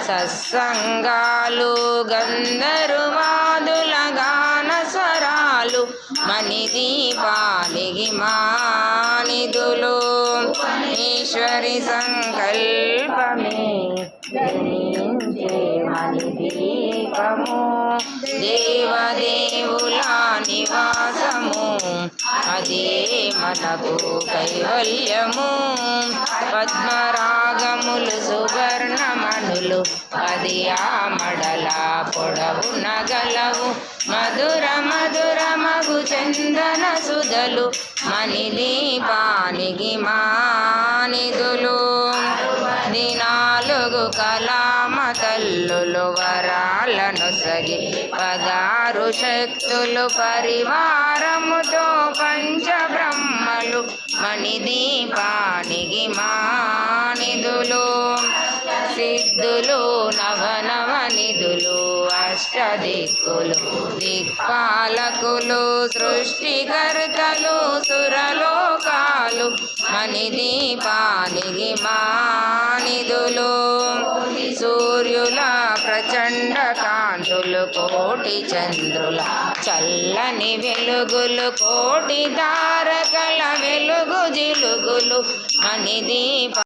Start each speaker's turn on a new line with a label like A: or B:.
A: సత్సంగాలు గంధర్వాదుల గాన స్వరాలు మణిదీపానికి మానిధులు. ఈశ్వరి సంకల్పమే జనించే మణిదీపము, దేవదేవుల నివాసము అదే మనకు కైవల్యము. పద్మరాగములు సువర్ణమణులు అది ఆ మడల పొడవున గలవు. మధుర మధుర మగు చందన సుధలు మణిదీపానికి మానిధులు. 14 కళామ తల్లులు వరాలను సగి 16 శక్తులు పరివారముతో పంచబ్రహ్మలు మణిదీపానికి మానిధులు. సిద్ధులు నవనవనిధులు అష్టదిక్కులు దిక్పాలకులు సృష్టికర్తలు సురలోకాలు మణిదీపానికి మానిధులు. సూర్యుల ప్రచండ కాంతులు కోటి చంద్రుల చల్లని వెలుగులు కోటి తారకల వెలుగు జిలుగులు మణిదీప